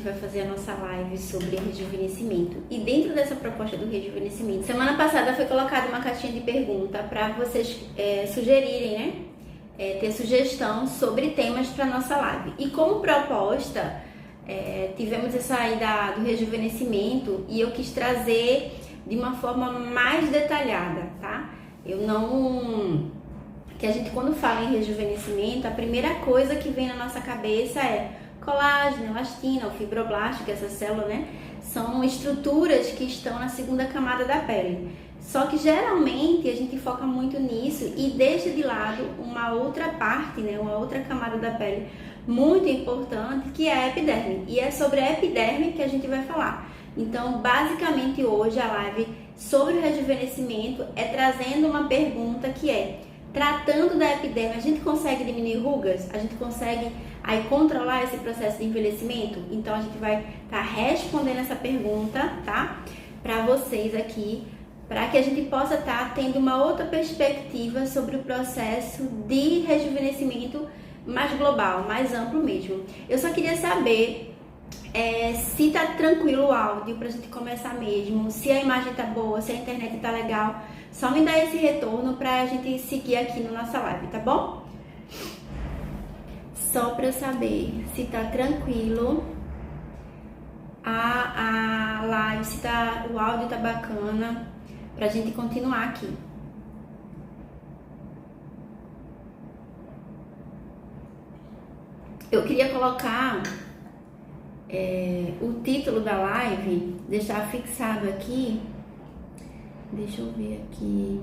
gente vai fazer a nossa live sobre rejuvenescimento. E dentro dessa proposta do rejuvenescimento, semana passada foi colocada uma caixinha de pergunta para vocês sugerirem, né? Ter sugestão sobre temas para nossa live. E como proposta, tivemos essa aí do rejuvenescimento e eu quis trazer de uma forma mais detalhada, tá? Que a gente, quando fala em rejuvenescimento, a primeira coisa que vem na nossa cabeça é colágeno, elastina, o fibroblasto, que é essa célula, né? São estruturas que estão na segunda camada da pele. Só que geralmente a gente foca muito nisso e deixa de lado uma outra parte, né? Uma outra camada da pele muito importante, que é a epiderme. E é sobre a epiderme que a gente vai falar. Então, basicamente hoje a live sobre o rejuvenescimento é trazendo uma pergunta que é: tratando da epiderme, a gente consegue diminuir rugas? A gente consegue aí controlar esse processo de envelhecimento? Então a gente vai estar respondendo essa pergunta, tá? Para vocês aqui, para que a gente possa estar tendo uma outra perspectiva sobre o processo de rejuvenescimento mais global, mais amplo mesmo. Eu só queria saber se tá tranquilo o áudio pra gente começar mesmo, se a imagem tá boa, se a internet tá legal. Só me dá esse retorno pra gente seguir aqui na nossa live, tá bom? Só pra eu saber se tá tranquilo a live, se o áudio tá bacana, pra gente continuar aqui. Eu queria colocar o título da live, deixar fixado aqui. Deixa eu ver aqui.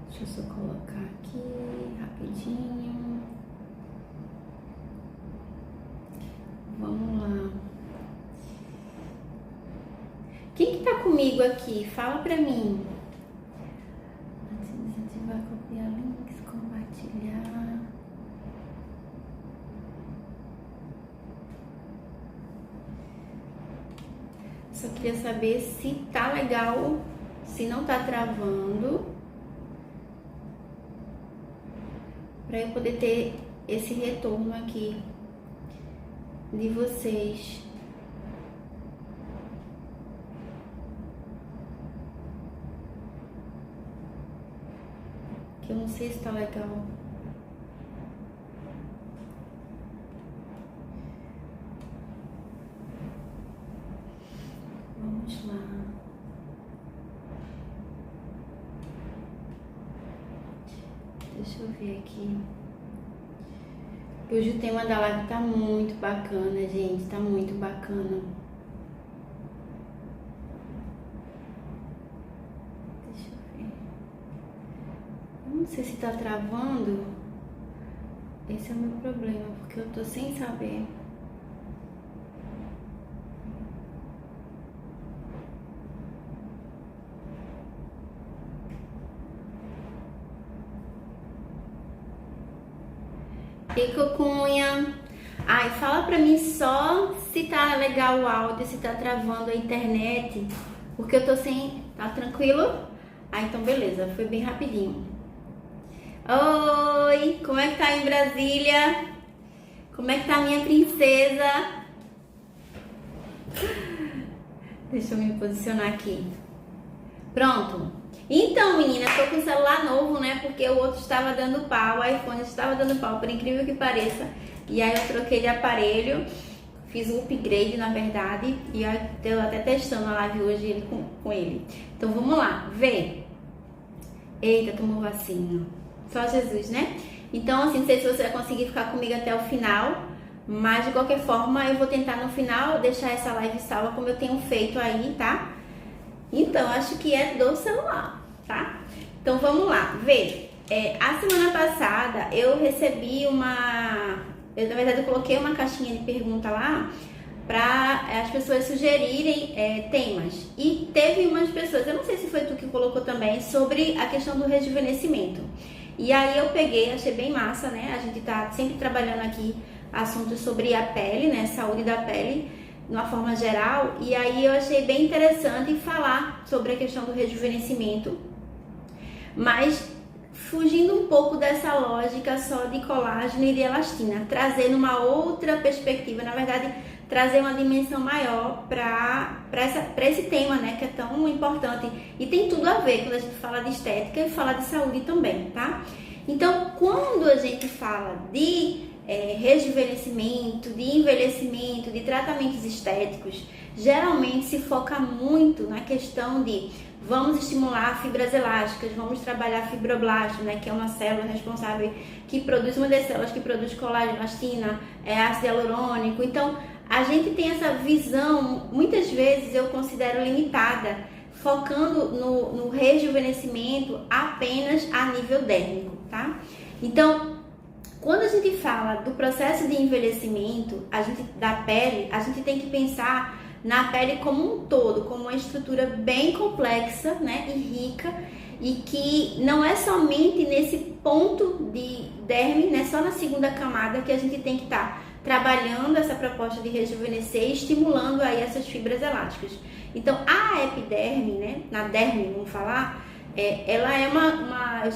Deixa eu só colocar aqui rapidinho. Vamos lá. Quem que tá comigo aqui? Fala pra mim. Desativar, copiar links, compartilhar. Só queria saber se tá legal, se não tá travando, para eu poder ter esse retorno aqui de vocês. Que eu não sei se tá legal. Vamos lá. Deixa eu ver aqui. Hoje o tema da live tá muito bacana, gente. Tá muito bacana. Deixa eu ver. Eu não sei se tá travando. Esse é o meu problema, porque eu tô sem saber. Rico Cunha. Ai, fala pra mim só se tá legal o áudio, se tá travando a internet, porque eu tô sem... Tá tranquilo? Ah, então beleza, foi bem rapidinho. Oi, como é que tá aí em Brasília? Como é que tá a minha princesa? Deixa eu me posicionar aqui. Pronto. Então, menina, tô com o celular novo, né? Porque o outro estava dando pau, o iPhone estava dando pau, por incrível que pareça. E aí eu troquei de aparelho, fiz um upgrade, na verdade, e eu tô até testando a live hoje com ele. Então vamos lá, vê. Eita, tomou vacina. Só Jesus, né? Então, assim, não sei se você vai conseguir ficar comigo até o final, mas de qualquer forma eu vou tentar no final deixar essa live salva como eu tenho feito aí, tá? Então, acho que é do celular, tá? Então, vamos lá, vê. A semana passada eu recebi na verdade, eu coloquei uma caixinha de pergunta lá para as pessoas sugerirem temas. E teve umas pessoas, eu não sei se foi tu que colocou também, sobre a questão do rejuvenescimento. E aí eu peguei, achei bem massa, né? A gente tá sempre trabalhando aqui assuntos sobre a pele, né? Saúde da pele, de uma forma geral. E aí eu achei bem interessante falar sobre a questão do rejuvenescimento, mas fugindo um pouco dessa lógica só de colágeno e de elastina, trazendo uma outra perspectiva, na verdade, trazer uma dimensão maior para esse tema, né, que é tão importante e tem tudo a ver quando a gente fala de estética e fala de saúde também, tá? Então, quando a gente fala de rejuvenescimento, de envelhecimento, de tratamentos estéticos, geralmente se foca muito na questão de vamos estimular fibras elásticas, vamos trabalhar fibroblasto, né, que é uma célula responsável que produz, uma das células que produz colágeno, elastina, ácido hialurônico. Então, a gente tem essa visão, muitas vezes eu considero limitada, focando no rejuvenescimento apenas a nível dérmico, tá? Então, quando a gente fala do processo de envelhecimento, da pele, a gente tem que pensar na pele como um todo, como uma estrutura bem complexa, né, e rica, e que não é somente nesse ponto de derme, né, só na segunda camada que a gente tem que estar trabalhando essa proposta de rejuvenescer e estimulando aí essas fibras elásticas. Então, a epiderme, né, na derme, vamos falar, ela é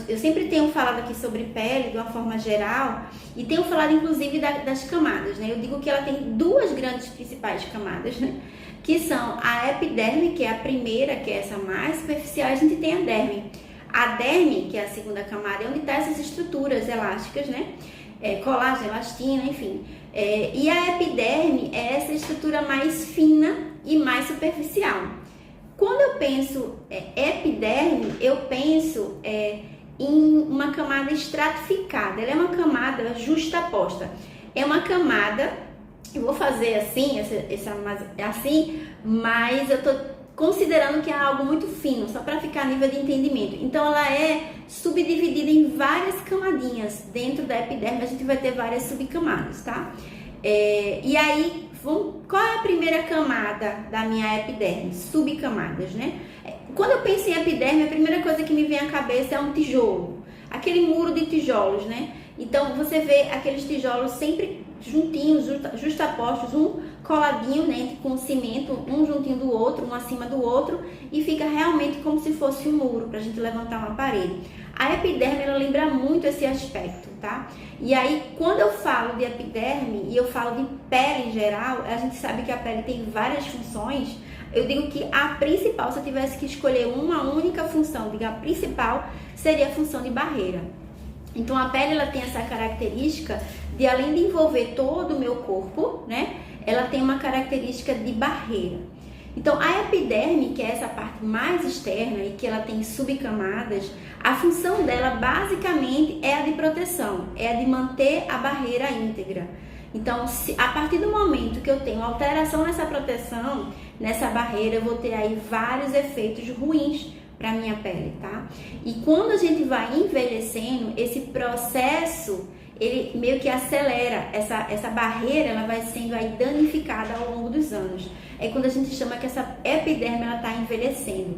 eu sempre tenho falado aqui sobre pele de uma forma geral e tenho falado inclusive das camadas, né? Eu digo que ela tem duas grandes principais camadas, né? Que são a epiderme, que é a primeira, que é essa mais superficial, e a gente tem a derme. A derme, que é a segunda camada, é onde estão essas estruturas elásticas, né? Colágeno, elastina, enfim. E a epiderme é essa estrutura mais fina e mais superficial. Quando eu penso epiderme, eu penso em uma camada estratificada. Ela é uma camada justaposta. É uma camada, eu vou fazer assim, assim, mas eu estou considerando que é algo muito fino, só para ficar a nível de entendimento. Então, ela é subdividida em várias camadinhas. Dentro da epiderme, a gente vai ter várias subcamadas, tá? E aí, qual é a primeira camada da minha epiderme? Subcamadas, né? Quando eu penso em epiderme, a primeira coisa que me vem à cabeça é um tijolo. Aquele muro de tijolos, né? Então, você vê aqueles tijolos sempre juntinhos, justapostos, um coladinho, né, com cimento, um juntinho do outro, um acima do outro, e fica realmente como se fosse um muro para a gente levantar uma parede. A epiderme, ela lembra muito esse aspecto, tá? E aí, quando eu falo de epiderme e eu falo de pele em geral, a gente sabe que a pele tem várias funções. Eu digo que a principal, se eu tivesse que escolher uma única função, diga, a principal seria a função de barreira. Então, a pele, ela tem essa característica de, além de envolver todo o meu corpo, né, ela tem uma característica de barreira. Então, a epiderme, que é essa parte mais externa e que ela tem subcamadas, a função dela basicamente é a de proteção, é a de manter a barreira íntegra. Então, a partir do momento que eu tenho alteração nessa proteção, nessa barreira, eu vou ter aí vários efeitos ruins para a minha pele, tá? E quando a gente vai envelhecendo, esse processo, ele meio que acelera, essa barreira, ela vai sendo aí danificada ao longo dos anos. É quando a gente chama que essa epiderme, ela está envelhecendo.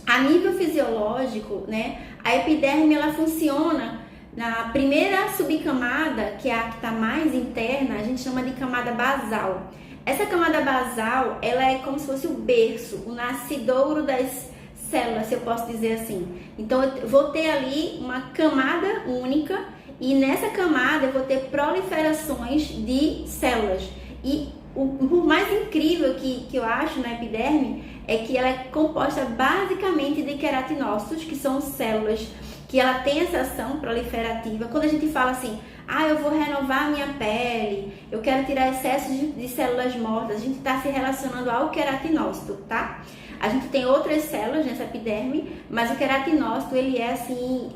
A nível fisiológico, né, a epiderme, ela funciona na primeira subcamada, que é a que está mais interna, a gente chama de camada basal. Essa camada basal, ela é como se fosse o berço, o nascidouro das células, se eu posso dizer assim. Então, eu vou ter ali uma camada única e nessa camada eu vou ter proliferações de células. E o mais incrível que eu acho na epiderme é que ela é composta basicamente de queratinócitos, que são células que ela tem essa ação proliferativa. Quando a gente fala assim, eu vou renovar a minha pele, eu quero tirar excesso de células mortas, a gente está se relacionando ao queratinócito, tá? A gente tem outras células nessa epiderme, mas o queratinócito, ele é assim,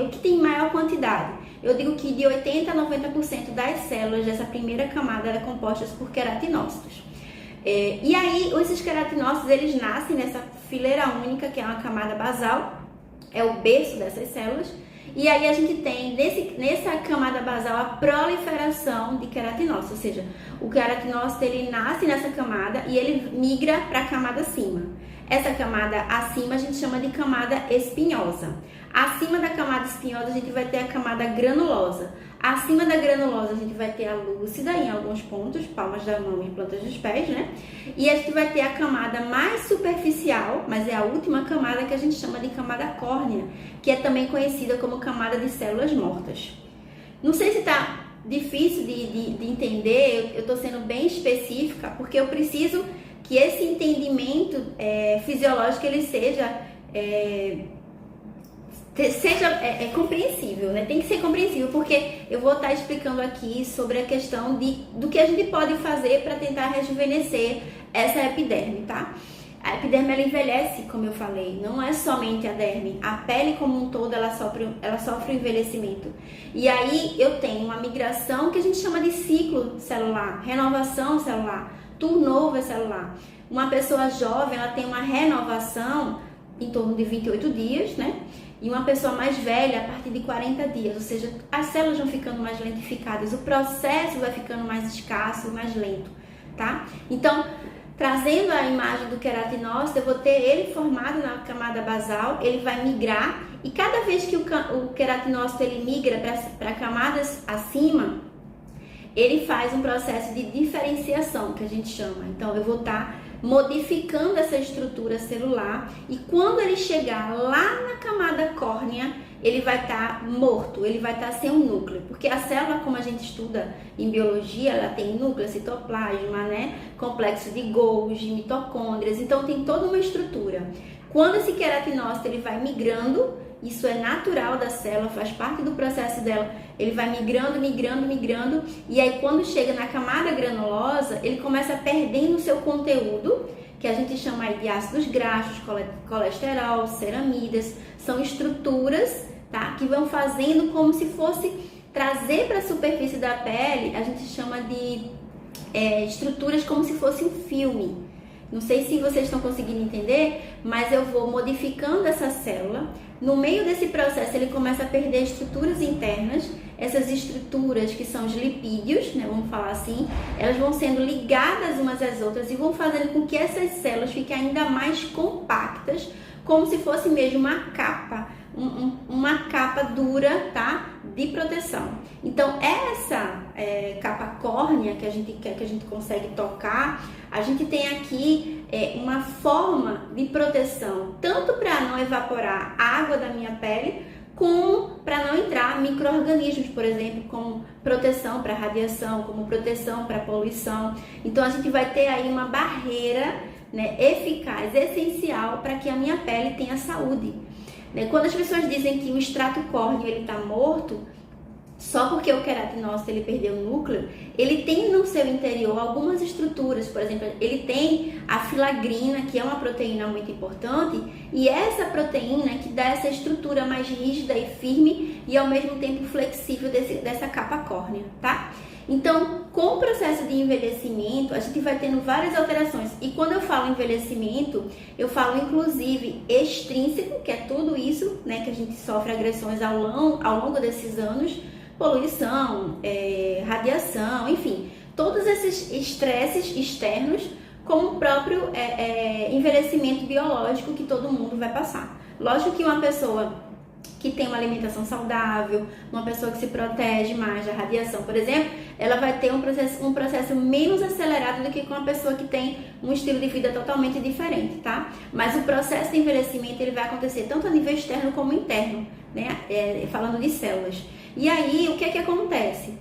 o que tem maior quantidade. Eu digo que de 80% a 90% das células dessa primeira camada eram compostas por queratinócitos. E aí, esses queratinócitos, eles nascem nessa fileira única, que é uma camada basal, é o berço dessas células. E aí a gente tem nessa camada basal a proliferação de queratinócitos, ou seja, o queratinócito, ele nasce nessa camada e ele migra para a camada acima. Essa camada acima a gente chama de camada espinhosa. Acima da camada espinhosa a gente vai ter a camada granulosa. Acima da granulosa a gente vai ter a lúcida em alguns pontos, palmas da mão e plantas dos pés, né? E a gente vai ter a camada mais superficial, mas é a última camada, que a gente chama de camada córnea, que é também conhecida como camada de células mortas. Não sei se tá difícil de entender, eu tô sendo bem específica, porque eu preciso que esse entendimento fisiológico ele seja compreensível, né? Tem que ser compreensível, porque eu vou estar explicando aqui sobre a questão do que a gente pode fazer para tentar rejuvenescer essa epiderme, tá? A epiderme ela envelhece, como eu falei, não é somente a derme, a pele como um todo ela sofre o envelhecimento. E aí eu tenho uma migração que a gente chama de ciclo celular, renovação celular, turnover celular. Uma pessoa jovem ela tem uma renovação em torno de 28 dias, né? E uma pessoa mais velha a partir de 40 dias, ou seja, as células vão ficando mais lentificadas, o processo vai ficando mais escasso, mais lento, tá? Então, trazendo a imagem do queratinócito, eu vou ter ele formado na camada basal, ele vai migrar, e cada vez que o queratinócito ele migra para camadas acima, ele faz um processo de diferenciação, que a gente chama. Então, eu vou estar modificando essa estrutura celular, e quando ele chegar lá na camada córnea, ele vai estar morto, ele vai estar sem um núcleo, porque a célula, como a gente estuda em biologia, ela tem núcleo, citoplasma, né, complexo de Golgi, mitocôndrias, então tem toda uma estrutura. Quando esse queratinócito ele vai migrando, isso é natural da célula, faz parte do processo dela, ele vai migrando, e aí quando chega na camada granulosa, ele começa perdendo o seu conteúdo, que a gente chama aí de ácidos graxos, colesterol, ceramidas, são estruturas, tá, que vão fazendo como se fosse trazer para a superfície da pele, a gente chama de estruturas como se fosse um filme. Não sei se vocês estão conseguindo entender, mas eu vou modificando essa célula. No meio desse processo, ele começa a perder estruturas internas. Essas estruturas, que são os lipídios, né, vamos falar assim, elas vão sendo ligadas umas às outras e vão fazendo com que essas células fiquem ainda mais compactas, como se fosse mesmo uma capa, uma capa dura, tá, de proteção. Então, essa capa córnea que a gente consegue tocar, a gente tem aqui uma forma de proteção, tanto para não evaporar a água da minha pele, como para não entrar micro-organismos, por exemplo, como proteção para radiação, como proteção para poluição. Então, a gente vai ter aí uma barreira, né, eficaz, essencial para que a minha pele tenha saúde. Quando as pessoas dizem que o extrato córneo ele está morto, só porque o queratinócito ele perdeu o núcleo, ele tem no seu interior algumas estruturas, por exemplo, ele tem a filagrina, que é uma proteína muito importante, e essa proteína que dá essa estrutura mais rígida e firme e ao mesmo tempo flexível dessa capa córnea, tá? Então, com o processo de envelhecimento, a gente vai tendo várias alterações. E quando eu falo envelhecimento, eu falo inclusive extrínseco, que é tudo isso, né, que a gente sofre agressões ao longo desses anos, poluição, radiação, enfim, todos esses estresses externos, como o próprio envelhecimento biológico que todo mundo vai passar. Lógico que uma pessoa que tem uma alimentação saudável, uma pessoa que se protege mais da radiação, por exemplo, ela vai ter um processo menos acelerado do que com uma pessoa que tem um estilo de vida totalmente diferente, tá? Mas o processo de envelhecimento ele vai acontecer tanto a nível externo como interno, né? Falando de células. E aí, o que é que acontece?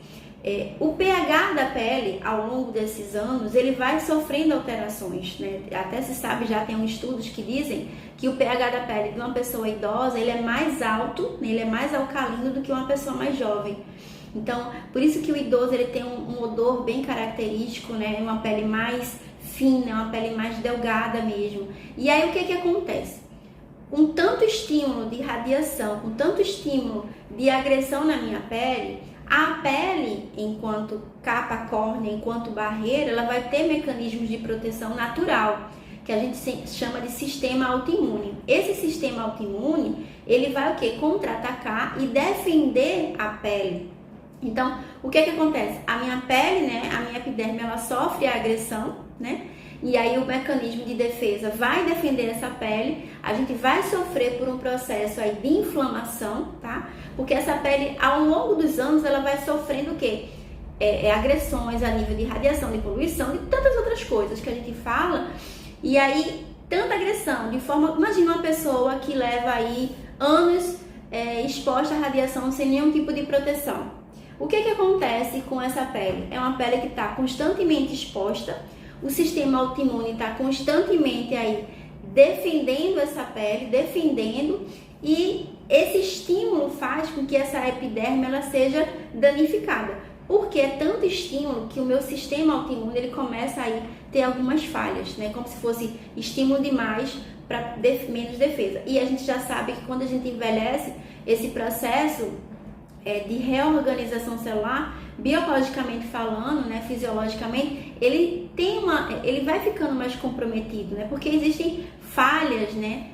O pH da pele, ao longo desses anos, ele vai sofrendo alterações, né? Até se sabe, já tem estudos que dizem que o pH da pele de uma pessoa idosa, ele é mais alto, ele é mais alcalino do que uma pessoa mais jovem. Então, por isso que o idoso ele tem um odor bem característico, né? Uma pele mais fina, uma pele mais delgada mesmo. E aí, o que é que acontece? Com tanto estímulo de radiação, com tanto estímulo de agressão na minha pele, a pele, enquanto capa córnea, enquanto barreira, ela vai ter mecanismos de proteção natural, que a gente chama de sistema autoimune. Esse sistema autoimune, ele vai o quê? Contra-atacar e defender a pele. Então, o que é que acontece? A minha pele, né, a minha epiderme, ela sofre a agressão, né? e aí o mecanismo de defesa vai defender essa pele, a gente vai sofrer por um processo aí de inflamação, tá? Porque essa pele, ao longo dos anos, ela vai sofrendo o quê? Agressões a nível de radiação, de poluição, de tantas outras coisas que a gente fala, e aí tanta agressão, de forma, imagina uma pessoa que leva aí anos exposta à radiação sem nenhum tipo de proteção. O que acontece com essa pele? É uma pele que está constantemente exposta, o sistema autoimune está constantemente aí defendendo essa pele, e esse estímulo faz com que essa epiderme ela seja danificada. Porque é tanto estímulo que o meu sistema autoimune ele começa a ter algumas falhas, né? Como se fosse estímulo demais para menos defesa. E a gente já sabe que quando a gente envelhece, esse processo de reorganização celular, biologicamente falando, né, fisiologicamente, ele vai ficando mais comprometido, né? Porque existem falhas, né,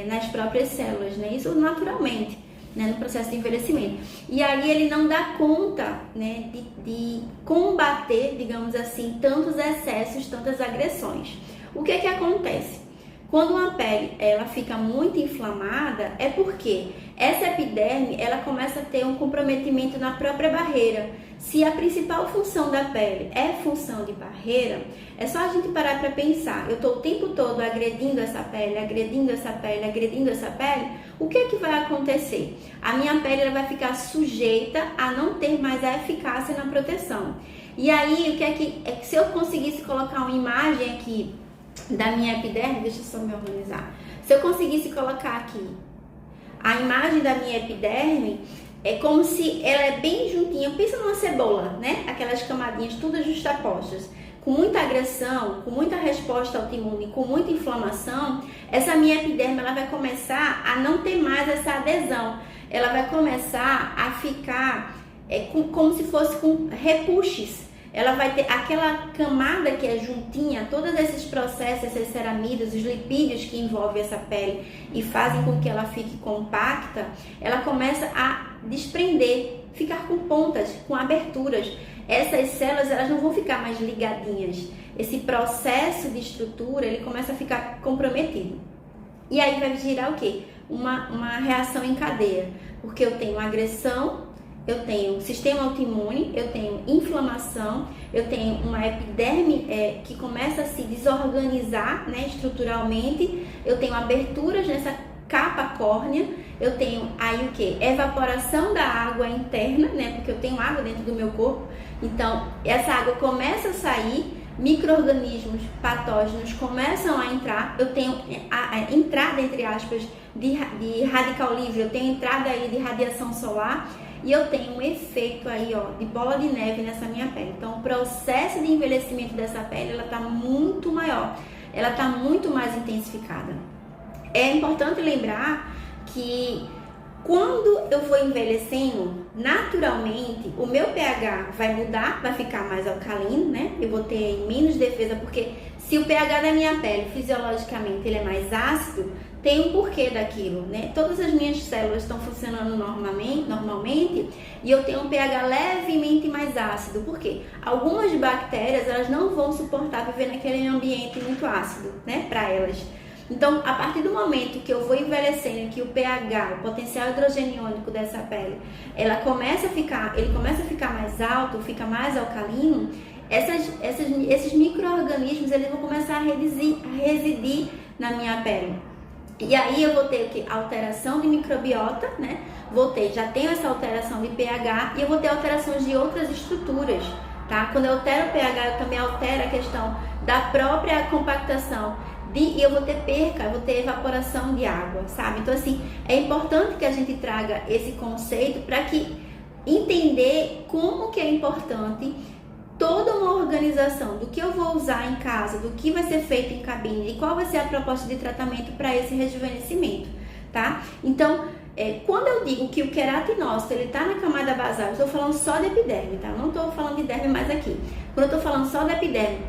nas próprias células, né? Isso naturalmente, né, no processo de envelhecimento. E aí ele não dá conta, né, de combater, digamos assim, tantos excessos, tantas agressões. O que acontece? Quando uma pele ela fica muito inflamada, é porque essa epiderme ela começa a ter um comprometimento na própria barreira. Se a principal função da pele é função de barreira, é só a gente parar para pensar. Eu estou o tempo todo agredindo essa pele, o que vai acontecer? A minha pele ela vai ficar sujeita a não ter mais a eficácia na proteção. E aí, o que é que se eu conseguisse colocar uma imagem aqui da minha epiderme, deixa eu só me organizar. Se eu conseguisse colocar aqui a imagem da minha epiderme, é como se ela é bem juntinha. Pensa numa cebola, né? Aquelas camadinhas todas justapostas, com muita agressão, com muita resposta autoimune, com muita inflamação. Essa minha epiderme ela vai começar a não ter mais essa adesão. Ela vai começar a ficar como se fosse com repuxes. Ela vai ter aquela camada que é juntinha, todos esses processos, essas ceramidas, os lipídios que envolvem essa pele e fazem com que ela fique compacta, ela começa a desprender, ficar com pontas, com aberturas. Essas células elas não vão ficar mais ligadinhas. Esse processo de estrutura ele começa a ficar comprometido. E aí vai girar o quê? Uma reação em cadeia, porque eu tenho agressão, eu tenho sistema autoimune, eu tenho inflamação, eu tenho uma epiderme que começa a se desorganizar, né, estruturalmente, eu tenho aberturas nessa capa córnea, eu tenho aí o que? Evaporação da água interna, né, porque eu tenho água dentro do meu corpo, então essa água começa a sair, micro-organismos patógenos começam a entrar, eu tenho a entrada, entre aspas, de radical livre, eu tenho entrada aí de radiação solar, e eu tenho um efeito aí, ó, de bola de neve nessa minha pele. Então, o processo de envelhecimento dessa pele, ela tá muito maior. Ela tá muito mais intensificada. É importante lembrar que quando eu vou envelhecendo, naturalmente, o meu pH vai mudar, vai ficar mais alcalino, né? Eu vou ter menos defesa, porque se o pH da minha pele, fisiologicamente, ele é mais ácido, tem um porquê daquilo, né? Todas as minhas células estão funcionando normalmente e eu tenho um pH levemente mais ácido. Por quê? Algumas bactérias, elas não vão suportar viver naquele ambiente muito ácido, né? Para elas. Então, a partir do momento que eu vou envelhecendo, que o pH, o potencial hidrogeniônico dessa pele, ele começa a ficar mais alto, fica mais alcalino, esses micro-organismos, eles vão começar a residir na minha pele. E aí eu vou ter aqui alteração de microbiota, né? Já tenho essa alteração de pH e eu vou ter alterações de outras estruturas, tá? Quando eu altero o pH, eu também altero a questão da própria compactação e eu vou ter perca, eu vou ter evaporação de água, sabe? Então, assim, é importante que a gente traga esse conceito para que entender como que é importante toda uma organização do que eu vou usar em casa, do que vai ser feito em cabine e qual vai ser a proposta de tratamento para esse rejuvenescimento, tá? Então, quando eu digo que o queratinócito ele está na camada basal, eu estou falando só de epiderme, tá? Eu não estou falando de derme mais aqui. Quando eu estou falando só de epiderme,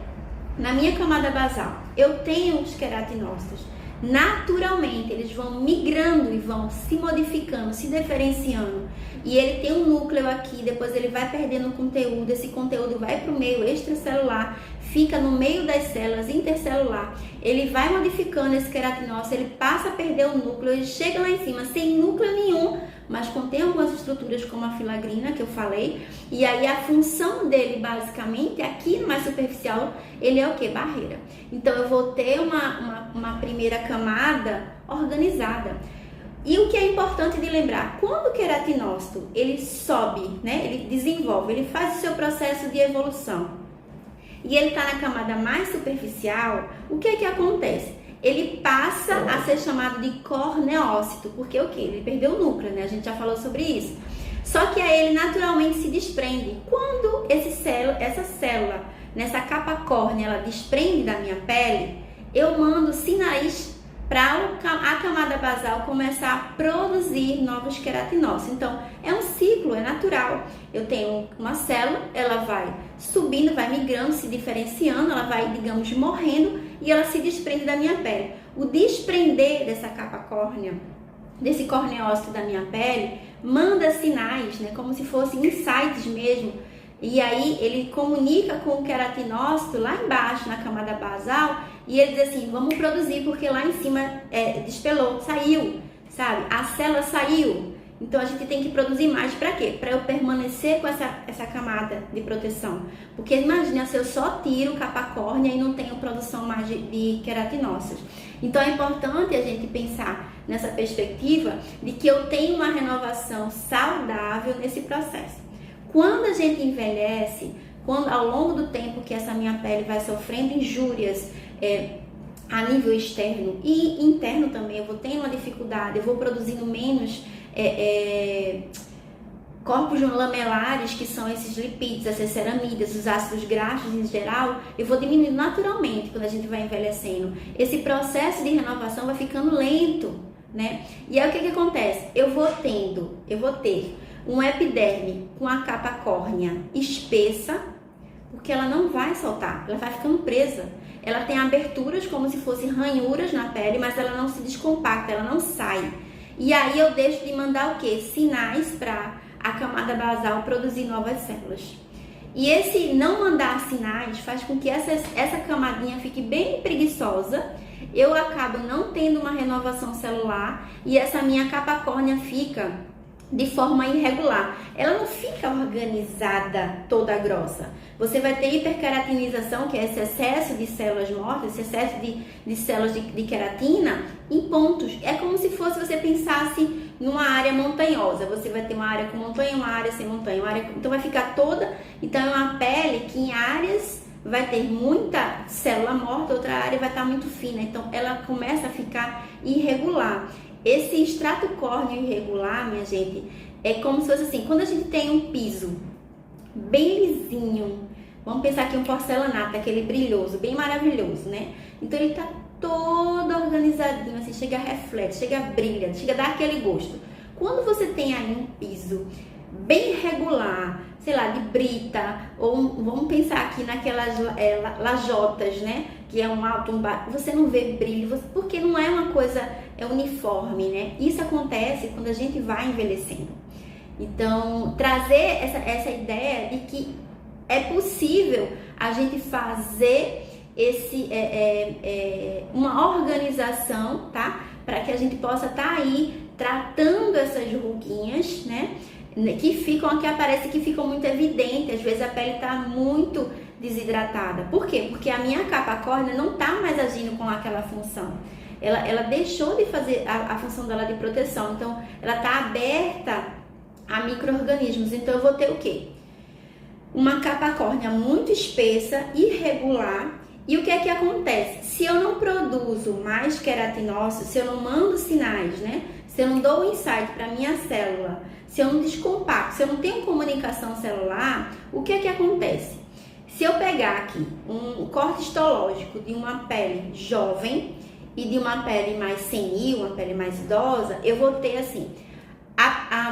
na minha camada basal, eu tenho os queratinócitos. naturalmente eles vão migrando e vão se modificando, se diferenciando. E ele tem um núcleo aqui, depois ele vai perdendo conteúdo, esse conteúdo vai para o meio extracelular, fica no meio das células intercelular, ele vai modificando esse queratinócito, ele passa a perder o núcleo, ele chega lá em cima sem núcleo nenhum, mas contém algumas estruturas como a filagrina que eu falei, e aí a função dele basicamente, aqui no mais superficial, ele é o que? Barreira. Então eu vou ter uma primeira camada organizada. E o que é importante de lembrar, quando o queratinócito ele sobe, né, ele desenvolve, ele faz o seu processo de evolução e ele está na camada mais superficial, o que é que acontece? Ele passa a ser chamado de corneócito, porque o que? Ele perdeu o núcleo, né? A gente já falou sobre isso. Só que aí ele naturalmente se desprende. Quando essa célula, nessa capa córnea, ela desprende da minha pele, eu mando sinais para a camada basal começar a produzir novos queratinócitos. Então, é um ciclo, é natural. Eu tenho uma célula, ela vai subindo, vai migrando, se diferenciando, ela vai, digamos, morrendo e ela se desprende da minha pele. O desprender dessa capa córnea, desse corneócito da minha pele, manda sinais, né, como se fossem insights mesmo. E aí ele comunica com o queratinócito lá embaixo, na camada basal, e ele diz assim, vamos produzir, porque lá em cima despelou, saiu, sabe? A célula saiu. Então a gente tem que produzir mais para quê? Para eu permanecer com essa camada de proteção. Porque imagina se eu só tiro capa córnea e não tenho produção mais de queratinócitos. Então é importante a gente pensar nessa perspectiva de que eu tenho uma renovação saudável nesse processo. Quando a gente envelhece, quando ao longo do tempo que essa minha pele vai sofrendo injúrias a nível externo e interno também, eu vou tendo uma dificuldade, eu vou produzindo menos corpos lamelares, que são esses lipídios, essas ceramidas, os ácidos graxos em geral, eu vou diminuindo naturalmente quando a gente vai envelhecendo. Esse processo de renovação vai ficando lento, né? E aí o que acontece? Eu vou ter um epiderme com a capa córnea espessa, porque ela não vai soltar, ela vai ficando presa. Ela tem aberturas como se fossem ranhuras na pele, mas ela não se descompacta, ela não sai. E aí eu deixo de mandar o quê? Sinais para a camada basal produzir novas células. E esse não mandar sinais faz com que essa camadinha fique bem preguiçosa, eu acabo não tendo uma renovação celular e essa minha capa córnea fica de forma irregular. Ela não fica organizada toda grossa. Você vai ter hiperqueratinização, que é esse excesso de células mortas, esse excesso de células de queratina em pontos. É como se você pensasse numa área montanhosa. Você vai ter uma área com montanha, uma área sem montanha, então vai ficar toda. Então é uma pele que em áreas vai ter muita célula morta, outra área vai estar muito fina. Então ela começa a ficar irregular. Esse extrato córneo irregular, minha gente, é como se fosse assim, quando a gente tem um piso bem lisinho, vamos pensar aqui um porcelanato, aquele brilhoso, bem maravilhoso, né? Então ele tá todo organizadinho, assim, chega a reflete, chega a brilha, chega a dar aquele gosto. Quando você tem aí um piso bem regular, sei lá, de brita, ou vamos pensar aqui naquelas lajotas, né? Que é um alto, um baixo, você não vê brilho, porque não é uma coisa uniforme, né? Isso acontece quando a gente vai envelhecendo. Então, trazer essa ideia de que é possível a gente fazer uma organização, tá? Para que a gente possa estar aí tratando essas ruguinhas, né? Que aparecem, que ficam muito evidentes. Às vezes a pele está muito desidratada. Por quê? Porque a minha capa córnea não está mais agindo com aquela função. Ela deixou de fazer a função dela de proteção. Então, ela está aberta a micro-organismos. Então, eu vou ter o quê? Uma capa córnea muito espessa, irregular. E o que é que acontece? Se eu não produzo mais queratinócitos, se eu não mando sinais, né? Se eu não dou um insight para minha célula, se eu não descompacto, se eu não tenho comunicação celular, o que é que acontece? Se eu pegar aqui um corte histológico de uma pele jovem e de uma pele mais senil, uma pele mais idosa, eu vou ter assim,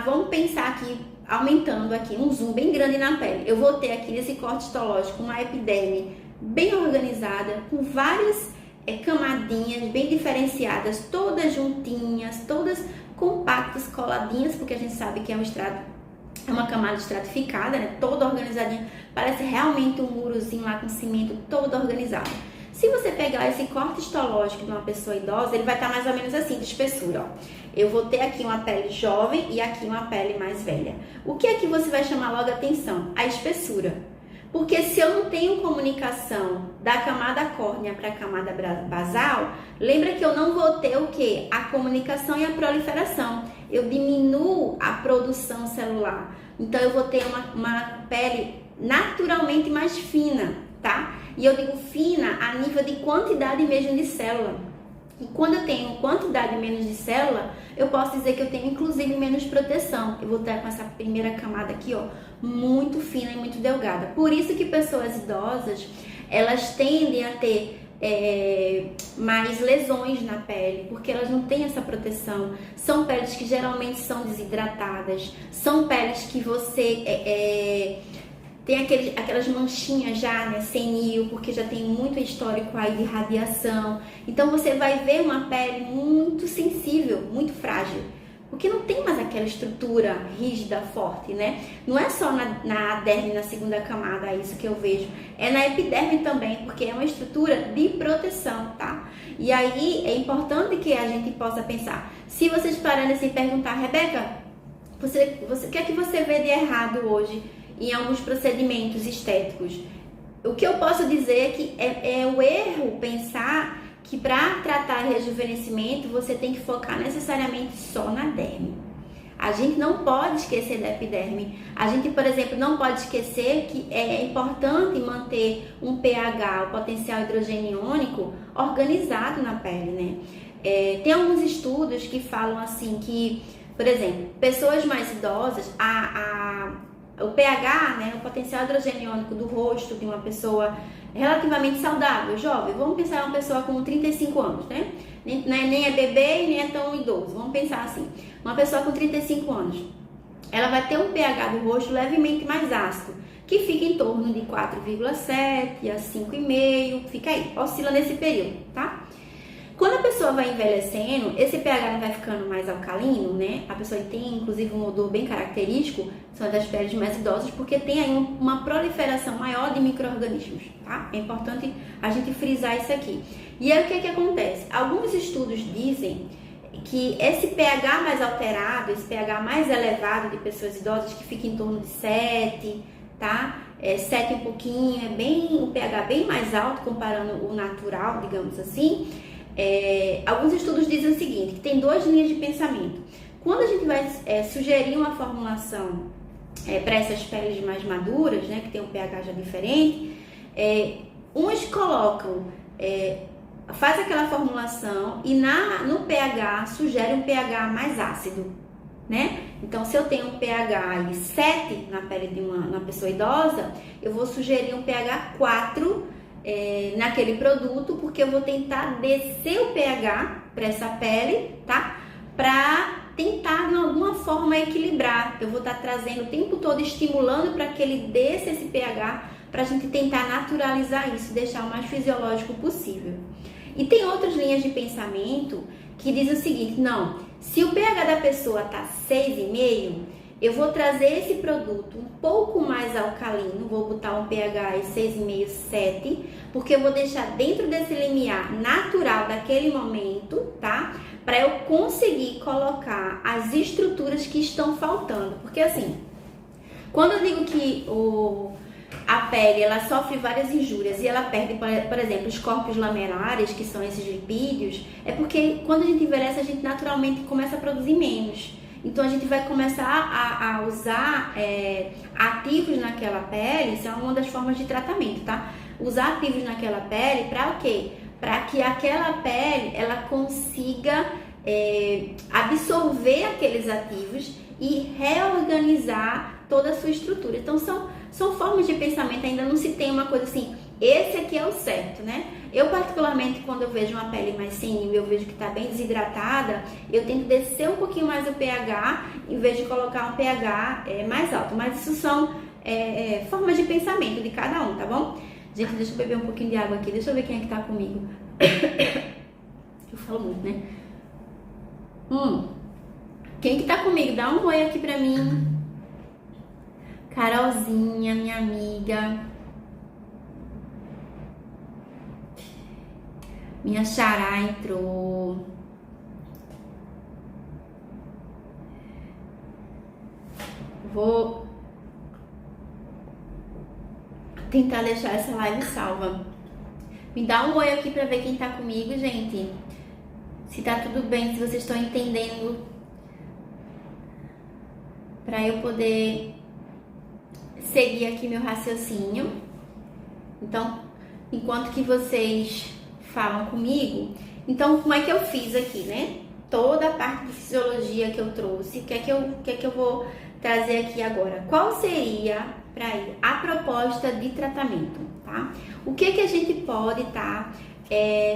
vamos pensar aqui, aumentando aqui, um zoom bem grande na pele. Eu vou ter aqui nesse corte histológico uma epiderme bem organizada, com várias camadinhas bem diferenciadas, todas juntinhas, todas compactas, coladinhas, porque a gente sabe que é uma camada estratificada, né? Toda organizadinha, parece realmente um murozinho lá com cimento todo organizado. Se você pegar esse corte histológico de uma pessoa idosa, ele vai estar mais ou menos assim, de espessura, ó. Eu vou ter aqui uma pele jovem e aqui uma pele mais velha. O que é que você vai chamar logo a atenção? A espessura. Porque se eu não tenho comunicação da camada córnea para a camada basal, lembra que eu não vou ter o quê? A comunicação e a proliferação. Eu diminuo a produção celular. Então, eu vou ter uma pele naturalmente mais fina, tá? E eu digo fina a nível de quantidade mesmo de célula. E quando eu tenho quantidade menos de célula, eu posso dizer que eu tenho inclusive menos proteção. Eu vou estar com essa primeira camada aqui, ó, muito fina e muito delgada. Por isso que pessoas idosas, elas tendem a ter mais lesões na pele, porque elas não têm essa proteção. São peles que geralmente são desidratadas, são peles que você tem aquelas manchinhas já, né, senil, porque já tem muito histórico aí de radiação. Então você vai ver uma pele muito sensível, muito frágil, porque não tem mais aquela estrutura rígida, forte, né? Não é só na derme, na segunda camada, isso que eu vejo. É na epiderme também, porque é uma estrutura de proteção, tá? E aí é importante que a gente possa pensar. Se vocês pararem assim e perguntar, Rebeca, o que é que você vê de errado hoje em alguns procedimentos estéticos? O que eu posso dizer é que é o erro pensar que para tratar rejuvenescimento você tem que focar necessariamente só na derme. A gente não pode esquecer da epiderme. A gente, por exemplo, não pode esquecer que é importante manter um pH, o potencial hidrogênio iônico, organizado na pele, né? Tem alguns estudos que falam assim que, por exemplo, pessoas mais idosas, o pH, né, o potencial hidrogênio iônico do rosto de uma pessoa relativamente saudável, jovem, vamos pensar em uma pessoa com 35 anos, né? Nem é bebê e nem é tão idoso, vamos pensar assim, uma pessoa com 35 anos, ela vai ter um pH do rosto levemente mais ácido, que fica em torno de 4,7 a 5,5, fica aí, oscila nesse período, tá? Quando a pessoa vai envelhecendo, esse pH vai ficando mais alcalino, né? A pessoa tem, inclusive, um odor bem característico, são das peles mais idosas, porque tem aí uma proliferação maior de micro-organismos, tá? É importante a gente frisar isso aqui. E aí, o que é que acontece? Alguns estudos dizem que esse pH mais alterado, esse pH mais elevado de pessoas idosas, que fica em torno de 7, tá? 7 um pouquinho, um pH bem mais alto, comparando o natural, digamos assim. Alguns estudos dizem o seguinte, que tem duas linhas de pensamento. Quando a gente vai sugerir uma formulação para essas peles mais maduras, né, que tem um pH já diferente, uns colocam, faz aquela formulação e no pH sugere um pH mais ácido, né? Então, se eu tenho um pH de 7 na pele de uma pessoa idosa, eu vou sugerir um pH 4 naquele produto, porque eu vou tentar descer o pH para essa pele, tá? Para tentar de alguma forma equilibrar. Eu vou estar trazendo o tempo todo, estimulando para que ele desça esse pH, para a gente tentar naturalizar isso, deixar o mais fisiológico possível. E tem outras linhas de pensamento que dizem o seguinte, não, se o pH da pessoa tá 6,5, eu vou trazer esse produto um pouco mais alcalino, vou botar um pH 6,5, 7, porque eu vou deixar dentro desse limiar natural daquele momento, tá? Para eu conseguir colocar as estruturas que estão faltando. Porque assim, quando eu digo que a pele ela sofre várias injúrias e ela perde, por exemplo, os corpos lamelares, que são esses lipídios, é porque quando a gente envelhece, a gente naturalmente começa a produzir menos. Então, a gente vai começar a usar ativos naquela pele, isso é uma das formas de tratamento, tá? Usar ativos naquela pele para o quê? Para que aquela pele, ela consiga absorver aqueles ativos e reorganizar toda a sua estrutura. Então, são formas de pensamento, ainda não se tem uma coisa assim, esse aqui é o certo, né? Eu, particularmente, quando eu vejo uma pele mais senil, eu vejo que está bem desidratada, eu tento descer um pouquinho mais o pH, em vez de colocar um pH mais alto. Mas isso são formas de pensamento de cada um, tá bom? Gente, deixa eu beber um pouquinho de água aqui, deixa eu ver quem é que tá comigo. Eu falo muito, né? Quem que tá comigo? Dá um oi aqui pra mim. Carolzinha, minha amiga. Minha xará entrou. Vou tentar deixar essa live salva. Me dá um oi aqui pra ver quem tá comigo, gente. Se tá tudo bem, se vocês estão entendendo. Pra eu poder seguir aqui meu raciocínio. Então, enquanto que vocês falam comigo, então como é que eu fiz aqui, né? Toda a parte de fisiologia que eu trouxe, o que é que eu vou trazer aqui agora? Qual seria, para ir, a proposta de tratamento, tá? O que a gente pode estar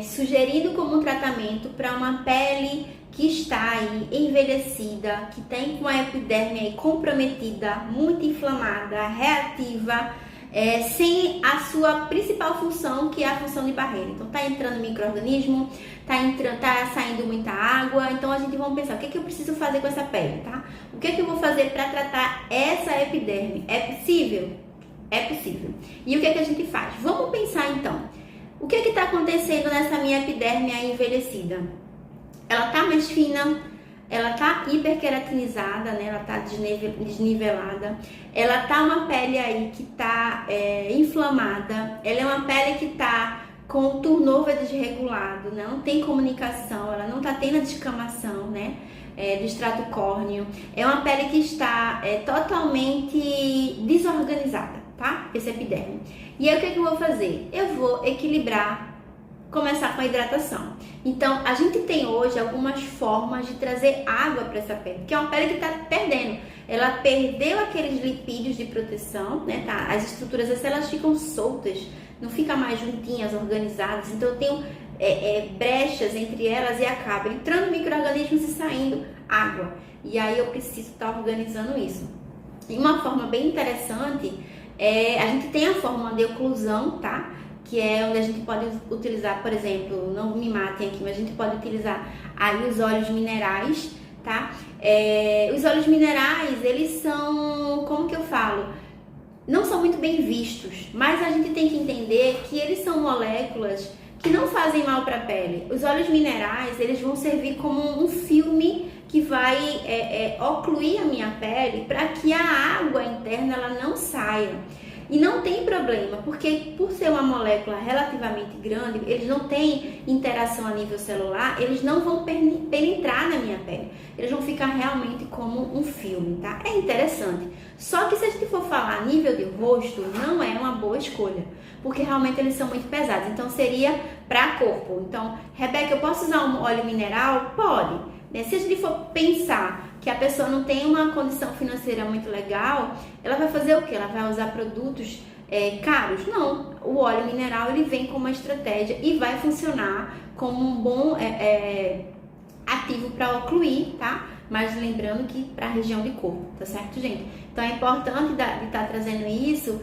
sugerindo como um tratamento para uma pele que está aí envelhecida, que tem com a epiderme aí comprometida, muito inflamada, reativa, sem a sua principal função, que é a função de barreira. Então tá entrando micro-organismo, tá saindo muita água. Então a gente vai pensar, o que eu preciso fazer com essa pele, tá? O que eu vou fazer para tratar essa epiderme? É possível? É possível. E o que a gente faz? Vamos pensar então. O que está acontecendo nessa minha epiderme aí envelhecida? Ela tá mais fina, ela tá hiperqueratinizada, né? Ela tá desnivelada, ela tá uma pele aí que tá inflamada, ela é uma pele que tá com o turnover desregulado, né? Não tem comunicação, ela não tá tendo a descamação, né? Do extrato córneo, é uma pele que está totalmente desorganizada, tá? Esse epiderme. E aí o que eu vou fazer? Eu vou equilibrar, começar com a hidratação. Então, a gente tem hoje algumas formas de trazer água para essa pele, que é uma pele que está perdendo. Ela perdeu aqueles lipídios de proteção, né? Tá? As estruturas, as células ficam soltas, não ficam mais juntinhas, organizadas. Então, eu tenho brechas entre elas e acaba entrando micro-organismos e saindo água. E aí eu preciso estar organizando isso. E uma forma bem interessante, a gente tem a forma de oclusão, tá? Que é onde a gente pode utilizar, por exemplo, não me matem aqui, mas a gente pode utilizar aí os óleos minerais, tá? Os óleos minerais, eles são, como que eu falo? Não são muito bem vistos, mas a gente tem que entender que eles são moléculas que não fazem mal para a pele. Os óleos minerais, eles vão servir como um filme que vai ocluir a minha pele para que a água interna ela não saia. E não tem problema, porque por ser uma molécula relativamente grande, eles não têm interação a nível celular, eles não vão penetrar na minha pele. Eles vão ficar realmente como um filme, tá? É interessante. Só que se a gente for falar a nível de rosto, não é uma boa escolha, porque realmente eles são muito pesados. Então seria para corpo. Então, Rebeca, eu posso usar um óleo mineral? Pode. Se a gente for pensar que a pessoa não tem uma condição financeira muito legal, ela vai fazer o quê? Ela vai usar produtos caros? Não. O óleo mineral ele vem com uma estratégia e vai funcionar como um bom ativo para ocluir, tá? Mas lembrando que para a região de corpo, tá certo, gente? Então é importante de estar trazendo isso,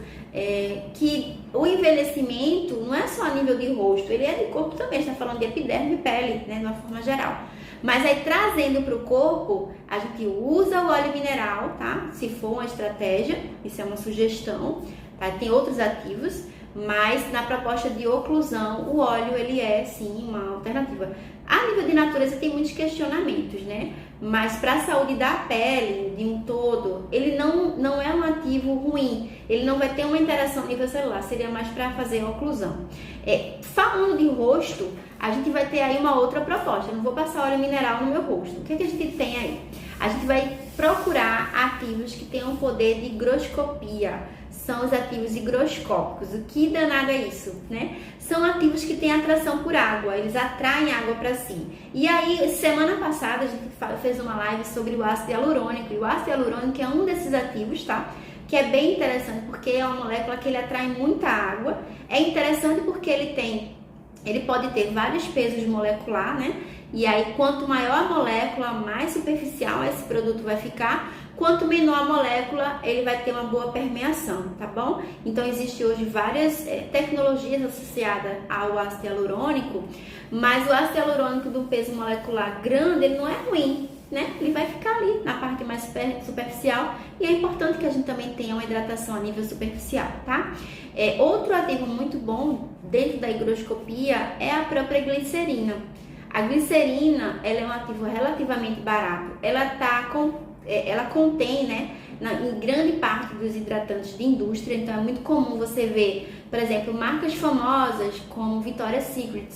que o envelhecimento não é só a nível de rosto, ele é de corpo também, a gente está falando de epiderme e pele, né, de uma forma geral. Mas aí trazendo para o corpo, a gente usa o óleo mineral, tá? Se for uma estratégia, isso é uma sugestão, tá? Tem outros ativos, mas na proposta de oclusão, o óleo ele é sim uma alternativa. A nível de natureza tem muitos questionamentos, né? Mas para a saúde da pele, de um todo, ele não é um ativo ruim. Ele não vai ter uma interação a nível celular, seria mais para fazer a oclusão. Falando de rosto, a gente vai ter aí uma outra proposta. Eu não vou passar óleo mineral no meu rosto. O que a gente tem aí? A gente vai procurar ativos que tenham poder de higroscopia. São os ativos higroscópicos. O que danado é isso, né? São ativos que têm atração por água, eles atraem água para si. E aí, semana passada, a gente fez uma live sobre o ácido hialurônico. E o ácido hialurônico é um desses ativos, tá? Que é bem interessante, porque é uma molécula que ele atrai muita água. É interessante porque ele tem Ele pode ter vários pesos molecular, né? E aí, quanto maior a molécula, mais superficial esse produto vai ficar. Quanto menor a molécula, ele vai ter uma boa permeação, tá bom? Então, existe hoje várias tecnologias associadas ao ácido hialurônico, mas o ácido hialurônico do peso molecular grande, ele não é ruim, né? Ele vai ficar ali na parte mais superficial e é importante que a gente também tenha uma hidratação a nível superficial, tá? Outro ativo muito bom dentro da higroscopia é a própria glicerina. A glicerina, ela é um ativo relativamente barato. Ela contém, né, em grande parte dos hidratantes de indústria, então é muito comum você ver, por exemplo, marcas famosas como Victoria's Secret,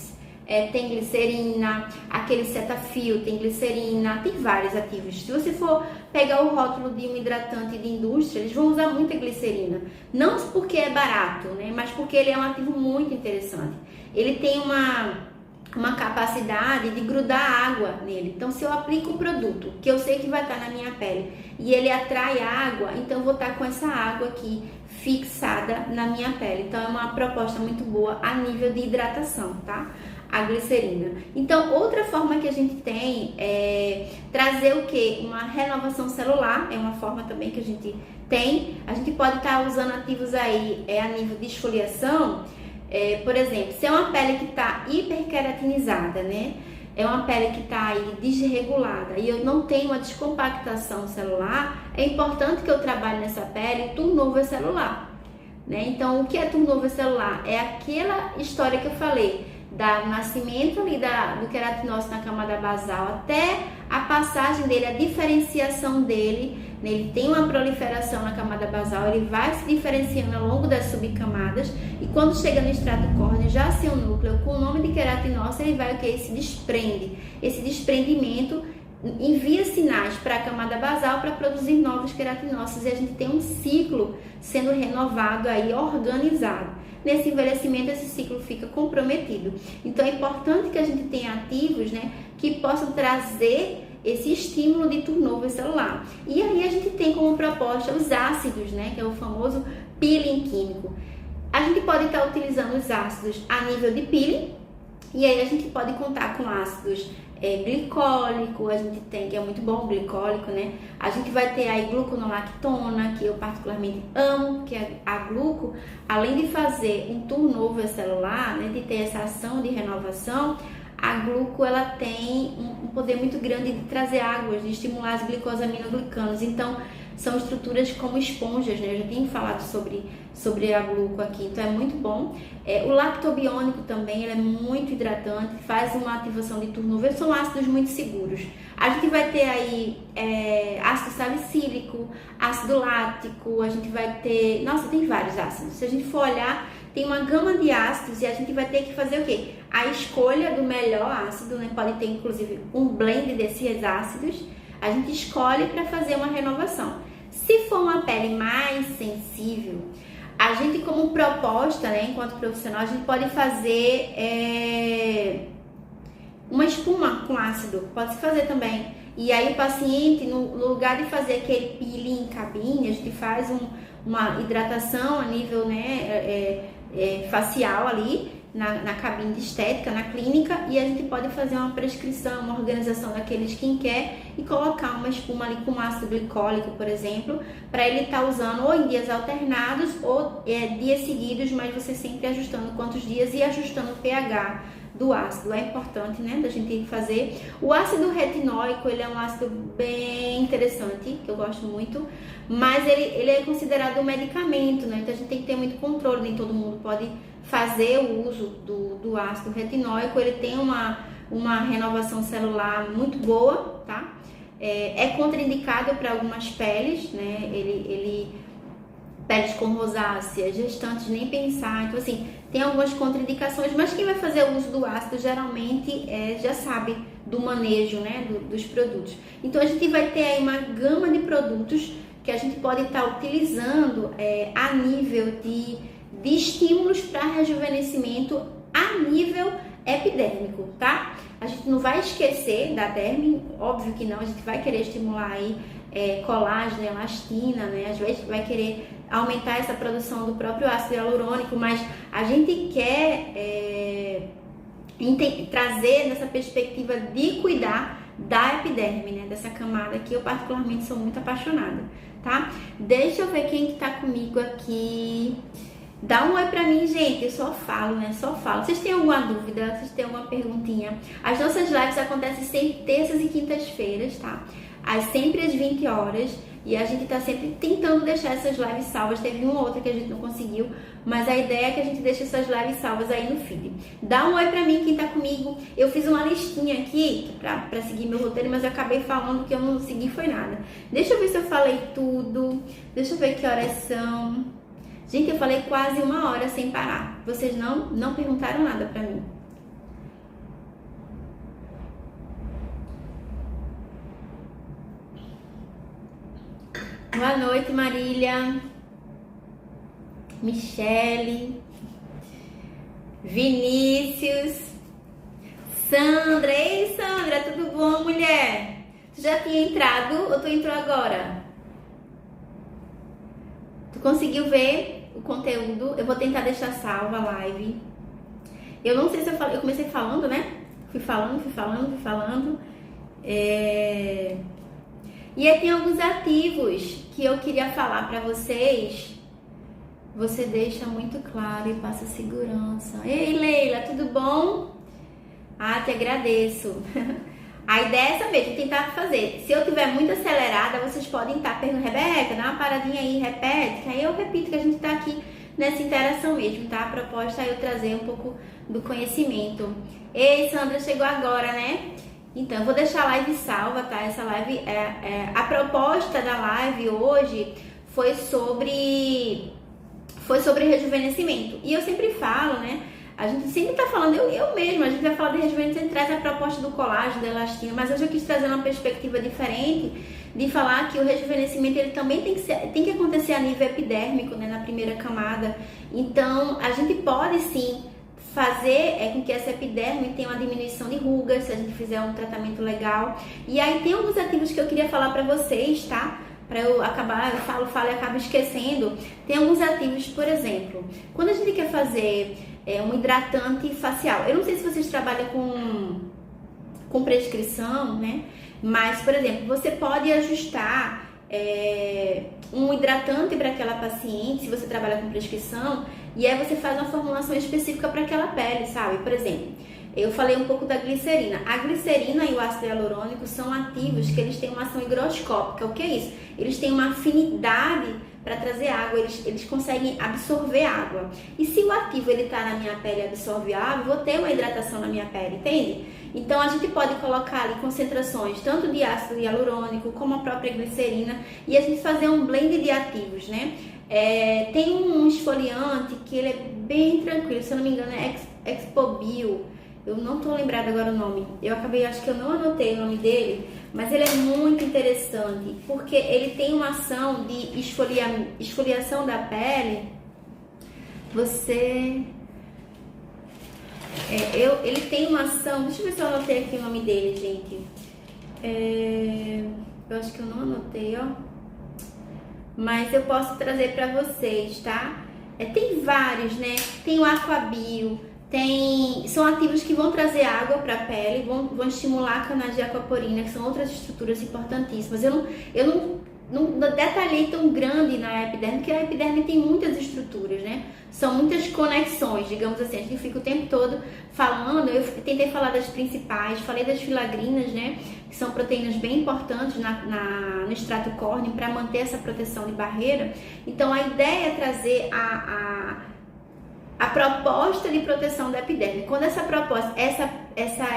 tem glicerina, aquele Cetaphil tem glicerina, tem vários ativos. Se você for pegar o rótulo de um hidratante de indústria, eles vão usar muita glicerina, não porque é barato, né, mas porque ele é um ativo muito interessante. Ele tem uma capacidade de grudar água nele. Então, se eu aplico um produto que eu sei que vai estar na minha pele e ele atrai água, então eu vou estar com essa água aqui fixada na minha pele. Então, é uma proposta muito boa a nível de hidratação, tá? A glicerina. Então, outra forma que a gente tem é trazer o quê? Uma renovação celular, é uma forma também que a gente tem. A gente pode estar usando ativos aí a nível de esfoliação. Por exemplo, se é uma pele que está hiperkeratinizada, né? É uma pele que está aí desregulada e eu não tenho uma descompactação celular, é importante que eu trabalhe nessa pele turnover celular, né? Então, o que é turnover celular? É aquela história que eu falei, do nascimento ali do queratinócito na camada basal até a passagem dele, a diferenciação dele. Ele tem uma proliferação na camada basal, ele vai se diferenciando ao longo das subcamadas e quando chega no estrato córneo, já sem o núcleo, com o nome de queratinócito, ele vai se desprende. Esse desprendimento envia sinais para a camada basal para produzir novos queratinócitos e a gente tem um ciclo sendo renovado aí, organizado. Nesse envelhecimento, esse ciclo fica comprometido. Então, é importante que a gente tenha ativos, né, que possam trazer esse estímulo de turnover celular. E aí a gente tem como proposta os ácidos, né, que é o famoso peeling químico. A gente pode estar utilizando os ácidos a nível de peeling, e aí a gente pode contar com ácidos glicólico, a gente tem, que é muito bom, glicólico, né? A gente vai ter aí gluconolactona, que eu particularmente amo, que a gluco, além de fazer um turnover celular, né, de ter essa ação de renovação, a gluco, ela tem um poder muito grande de trazer águas, de estimular as glicosaminoglicanos. Então, são estruturas como esponjas, né? Eu já tinha falado sobre a gluco aqui, então é muito bom. O lactobiônico também, ele é muito hidratante, faz uma ativação de turnover, são ácidos muito seguros. A gente vai ter aí ácido salicílico, ácido lático, a gente vai ter... Nossa, tem vários ácidos. Se a gente for olhar, tem uma gama de ácidos e a gente vai ter que fazer o quê? A escolha do melhor ácido, né? Pode ter inclusive um blend desses ácidos. A gente escolhe para fazer uma renovação. Se for uma pele mais sensível, a gente, como proposta, né, enquanto profissional, a gente pode fazer uma espuma com ácido, pode se fazer também. E aí o paciente, no lugar de fazer aquele peeling em cabine, a gente faz uma hidratação a nível, né, facial ali, na cabine de estética, na clínica, e a gente pode fazer uma prescrição, uma organização daquele skincare e colocar uma espuma ali com ácido glicólico, por exemplo, para ele estar usando ou em dias alternados ou dias seguidos, mas você sempre ajustando quantos dias e ajustando o pH do ácido. É importante, né, da gente fazer. O ácido retinóico, ele é um ácido bem interessante, que eu gosto muito, mas ele é considerado um medicamento, né, então a gente tem que ter muito controle, nem todo mundo pode fazer o uso do ácido retinóico. Ele tem uma renovação celular muito boa, tá? É contraindicado para algumas peles, né? Peles com rosácea, gestantes, nem pensar. Então, assim, tem algumas contraindicações, mas quem vai fazer o uso do ácido geralmente já sabe do manejo, né, dos produtos. Então, a gente vai ter aí uma gama de produtos que a gente pode estar utilizando a nível de estímulos para rejuvenescimento a nível epidérmico, tá? A gente não vai esquecer da derme, óbvio que não, a gente vai querer estimular aí colágeno, elastina, né? Às vezes vai querer aumentar essa produção do próprio ácido hialurônico, mas a gente quer trazer nessa perspectiva de cuidar da epiderme, né? Dessa camada que eu particularmente sou muito apaixonada, tá? Deixa eu ver quem que tá comigo aqui. Dá um oi pra mim, gente. Eu só falo, né? Só falo. Vocês têm alguma dúvida? Vocês têm alguma perguntinha? As nossas lives acontecem sempre terças e quintas-feiras, tá? Sempre às 20 horas. E a gente tá sempre tentando deixar essas lives salvas. Teve uma ou outra que a gente não conseguiu, mas a ideia é que a gente deixe essas lives salvas aí no feed. Dá um oi pra mim, quem tá comigo. Eu fiz uma listinha aqui pra seguir meu roteiro, mas eu acabei falando que eu não segui foi nada. Deixa eu ver se eu falei tudo. Deixa eu ver que horas são. Gente, eu falei quase 1 hora sem parar. Vocês não perguntaram nada pra mim. Boa noite, Marília, Michele, Vinícius, Sandra. Ei, Sandra, tudo bom, mulher? Tu já tinha entrado ou tu entrou agora? Tu conseguiu ver o conteúdo? Eu vou tentar deixar salva a live. Eu não sei se eu falei, eu comecei falando, né? Fui falando. E aí tem alguns ativos que eu queria falar pra vocês. Você deixa muito claro e passa segurança. Ei, Leila, tudo bom? Ah, te agradeço. A ideia é essa mesmo, tentar fazer. Se eu tiver muito acelerada, vocês podem estar perguntando, Rebeca, dá uma paradinha aí, repete. Que aí eu repito que a gente tá aqui nessa interação mesmo, tá? A proposta é eu trazer um pouco do conhecimento. Ei, Sandra, chegou agora, né? Então, eu vou deixar a live salva, tá? Essa live, a proposta da live hoje foi sobre rejuvenescimento. E eu sempre falo, né? A gente sempre tá falando, eu mesma, a gente vai falar de rejuvenescimento, traz a proposta do colágeno, da elastina, mas hoje eu quis trazer uma perspectiva diferente de falar que o rejuvenescimento ele também tem que acontecer a nível epidérmico, né? Na primeira camada. Então, a gente pode sim fazer com que essa epiderme tenha uma diminuição de rugas, se a gente fizer um tratamento legal. E aí tem alguns ativos que eu queria falar pra vocês, tá? Pra eu acabar, eu falo e acabo esquecendo. Tem alguns ativos, por exemplo, quando a gente quer fazer um hidratante facial. Eu não sei se vocês trabalham com prescrição, né? Mas, por exemplo, você pode ajustar um hidratante para aquela paciente, se você trabalha com prescrição, e aí você faz uma formulação específica para aquela pele, sabe? Por exemplo, eu falei um pouco da glicerina. A glicerina e o ácido hialurônico são ativos que eles têm uma ação higroscópica. O que é isso? Eles têm uma afinidade para trazer água, eles conseguem absorver água. E se o ativo ele tá na minha pele e absorve água, eu vou ter uma hidratação na minha pele, entende? Então a gente pode colocar ali concentrações tanto de ácido hialurônico como a própria glicerina e a gente fazer um blend de ativos, né? Tem um esfoliante que ele é bem tranquilo, se eu não me engano é Expobio. Eu não tô lembrada agora o nome. Acho que eu não anotei o nome dele, mas ele é muito interessante, porque ele tem uma ação de esfoliação da pele. Ele tem uma ação, deixa eu ver se eu anotei aqui o nome dele, gente. Eu acho que eu não anotei, ó. Mas eu posso trazer pra vocês, tá? Tem vários, né? Tem o Aquabio. São ativos que vão trazer água para a pele, vão estimular canais de aquaporina, que são outras estruturas importantíssimas. Eu não detalhei tão grande na epiderme, porque a epiderme tem muitas estruturas, né? São muitas conexões, digamos assim. A gente fica o tempo todo falando. Eu tentei falar das principais, falei das filagrinas, né? Que são proteínas bem importantes no extrato córneo para manter essa proteção de barreira. Então, a ideia é trazer a proposta de proteção da epiderme. Quando essa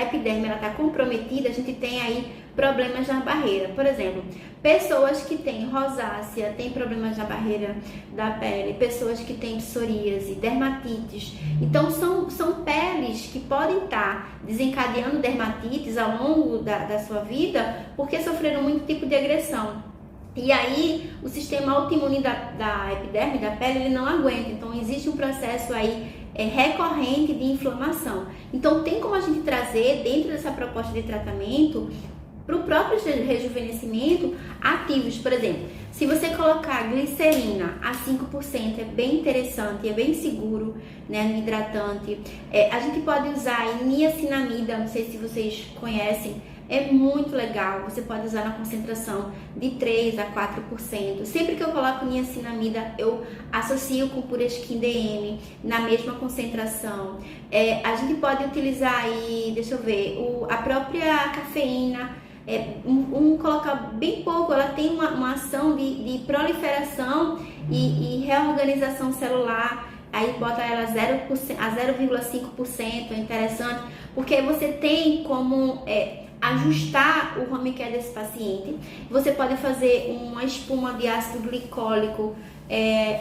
epiderme está comprometida, a gente tem aí problemas na barreira. Por exemplo, pessoas que têm rosácea, têm problemas na barreira da pele, pessoas que têm psoríase, dermatites. Então, são peles que podem estar desencadeando dermatites ao longo da sua vida porque sofreram muito tipo de agressão. E aí, o sistema autoimune da epiderme, da pele, ele não aguenta. Então, existe um processo aí recorrente de inflamação. Então, tem como a gente trazer, dentro dessa proposta de tratamento, para o próprio rejuvenescimento, ativos. Por exemplo, se você colocar glicerina a 5%, é bem interessante, é bem seguro, né, no hidratante. A gente pode usar niacinamida, não sei se vocês conhecem, é muito legal, você pode usar na concentração de 3 a 4%. Sempre que eu coloco niacinamida, eu associo com Pura Skin DM, na mesma concentração. A gente pode utilizar aí, deixa eu ver, a própria cafeína, colocar bem pouco, ela tem uma ação de proliferação e reorganização celular. Aí bota ela a 0,5%, é interessante, porque aí você tem como ajustar o home care desse paciente. Você pode fazer uma espuma de ácido glicólico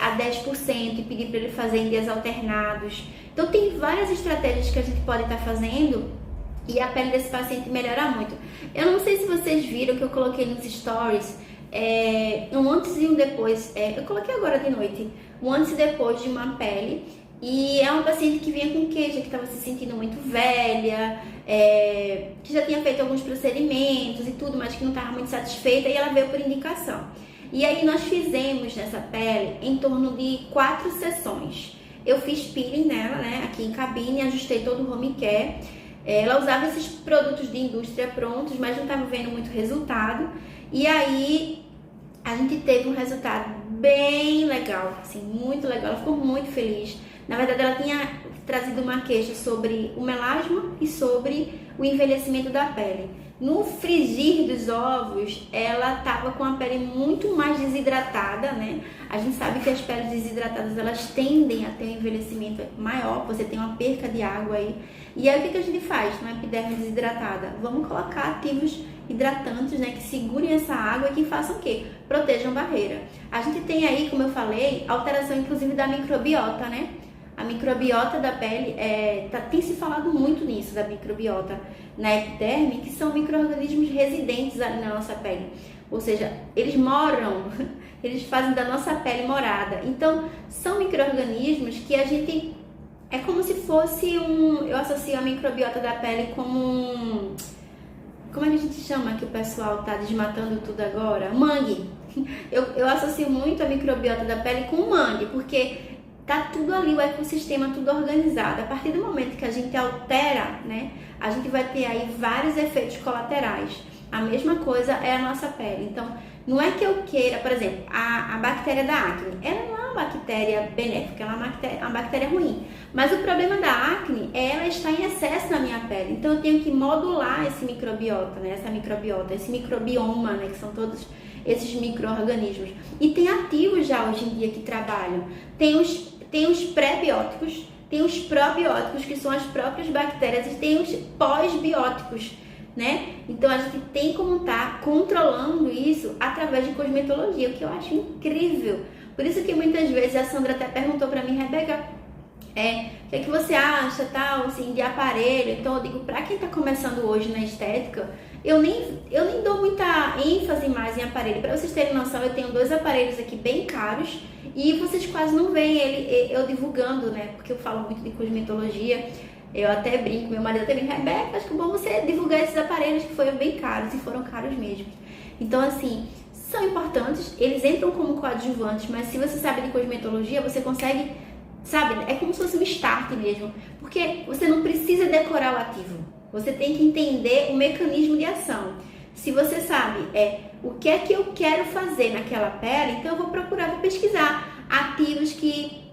a 10% e pedir para ele fazer em dias alternados. Então tem várias estratégias que a gente pode estar fazendo e a pele desse paciente melhora muito. Eu não sei se vocês viram que eu coloquei nos stories um antes e um depois. Eu coloquei agora de noite um antes e depois de uma pele. E é uma paciente que vinha com queixa, que estava se sentindo muito velha, que já tinha feito alguns procedimentos e tudo, mas que não estava muito satisfeita, e ela veio por indicação. E aí nós fizemos nessa pele em torno de 4 sessões. Eu fiz peeling nela, né, aqui em cabine, ajustei todo o home care. Ela usava esses produtos de indústria prontos, mas não estava vendo muito resultado. E aí a gente teve um resultado bem legal, assim, muito legal. Ela ficou muito feliz. Na verdade, ela tinha trazido uma queixa sobre o melasma e sobre o envelhecimento da pele. No frigir dos ovos, ela estava com a pele muito mais desidratada, né? A gente sabe que as peles desidratadas, elas tendem a ter um envelhecimento maior, você tem uma perca de água aí. E aí, o que a gente faz na epiderme desidratada? Vamos colocar ativos hidratantes, né, que segurem essa água e que façam o quê? Protejam barreira. A gente tem aí, como eu falei, alteração inclusive da microbiota, né? A microbiota da pele, tem se falado muito nisso, da microbiota na epiderme, que são micro-organismos residentes ali na nossa pele. Ou seja, eles moram, eles fazem da nossa pele morada. Então, são micro-organismos que a gente... É como se fosse eu associo a microbiota da pele como como é que a gente chama que o pessoal tá desmatando tudo agora? Mangue. Eu associo muito a microbiota da pele com mangue, porque tá tudo ali, o ecossistema tudo organizado. A partir do momento que a gente altera, né, a gente vai ter aí vários efeitos colaterais. A mesma coisa é a nossa pele. Então, não é que eu queira, por exemplo, a bactéria da acne, ela não é uma bactéria benéfica, ela é uma bactéria ruim. Mas o problema da acne é ela estar em excesso na minha pele. Então, eu tenho que modular esse microbiota, né, essa microbiota, esse microbioma, né, que são todos esses micro-organismos. E tem ativos já hoje em dia que trabalham. Tem os pré-bióticos, tem os probióticos, que são as próprias bactérias, e tem os pós-bióticos, né? Então, a gente tem como estar controlando isso através de cosmetologia, o que eu acho incrível. Por isso que muitas vezes a Sandra até perguntou pra mim, Rebeca, o que é que você acha, tal, assim, de aparelho? Então, eu digo, pra quem tá começando hoje na estética, eu nem dou muita ênfase mais em aparelho. Pra vocês terem noção, eu tenho 2 aparelhos aqui bem caros e vocês quase não veem eu divulgando, né? Porque eu falo muito de cosmetologia. Eu até brinco, meu marido até brinca, Rebeca, acho que é bom você divulgar esses aparelhos que foram bem caros, e foram caros mesmo. Então, assim, são importantes, eles entram como coadjuvantes, mas se você sabe de cosmetologia, você consegue, sabe, é como se fosse um start mesmo, porque você não precisa decorar o ativo, você tem que entender o mecanismo de ação. Se você sabe o que é que eu quero fazer naquela pele, então eu vou procurar, vou pesquisar ativos que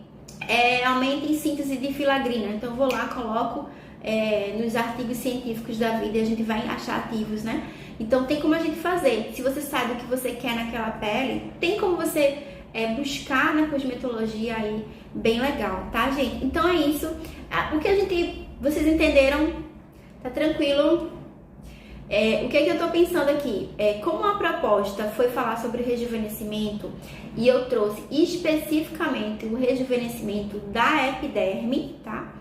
aumenta em síntese de filagrina. Então eu vou lá, coloco nos artigos científicos da vida e a gente vai achar ativos, né? Então tem como a gente fazer. Se você sabe o que você quer naquela pele, tem como você buscar na cosmetologia aí, bem legal, tá, gente? Então é isso. O que vocês entenderam? Tá tranquilo? O que é que eu tô pensando aqui? Como a proposta foi falar sobre rejuvenescimento e eu trouxe especificamente o rejuvenescimento da epiderme, tá?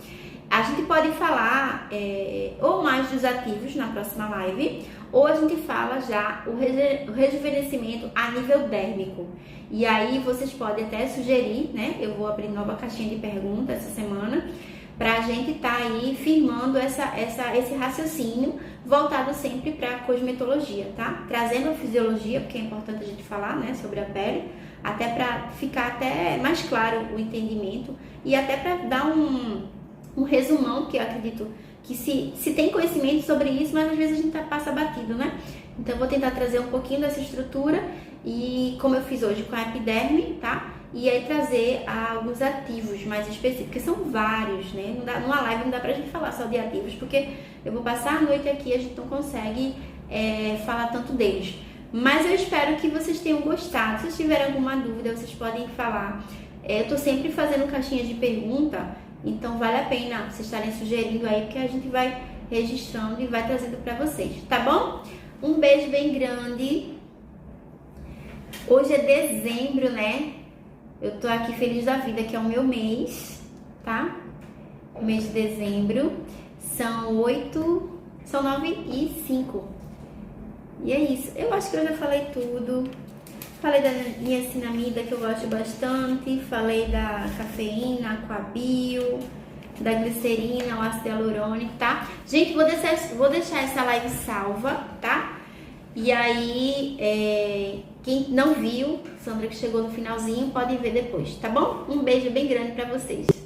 A gente pode falar ou mais dos ativos na próxima live, ou a gente fala já o rejuvenescimento a nível dérmico. E aí vocês podem até sugerir, né? Eu vou abrir nova caixinha de perguntas essa semana, pra gente tá aí firmando esse raciocínio voltado sempre pra cosmetologia, tá? Trazendo a fisiologia, porque é importante a gente falar, né, sobre a pele, até pra ficar até mais claro o entendimento e até pra dar um resumão, que eu acredito que se tem conhecimento sobre isso, mas às vezes a gente passa batido, né? Então eu vou tentar trazer um pouquinho dessa estrutura e como eu fiz hoje com a epiderme, tá? E aí trazer alguns ativos mais específicos, porque são vários, né? Numa live não dá pra gente falar só de ativos, porque eu vou passar a noite aqui e a gente não consegue falar tanto deles. Mas eu espero que vocês tenham gostado. Se vocês tiverem alguma dúvida, vocês podem falar. Eu tô sempre fazendo caixinha de pergunta, então vale a pena vocês estarem sugerindo aí, porque a gente vai registrando e vai trazendo pra vocês, tá bom? Um beijo bem grande. Hoje é dezembro, né? Eu tô aqui feliz da vida, que é o meu mês, tá? Mês de dezembro. São 9h05. E é isso. Eu acho que eu já falei tudo. Falei da minha cinamida, que eu gosto bastante. Falei da cafeína, aquabio, da glicerina, o ácido hialurônico, tá? Gente, vou deixar essa live salva, tá? E aí, quem não viu, Sandra que chegou no finalzinho, pode ver depois, tá bom? Um beijo bem grande pra vocês.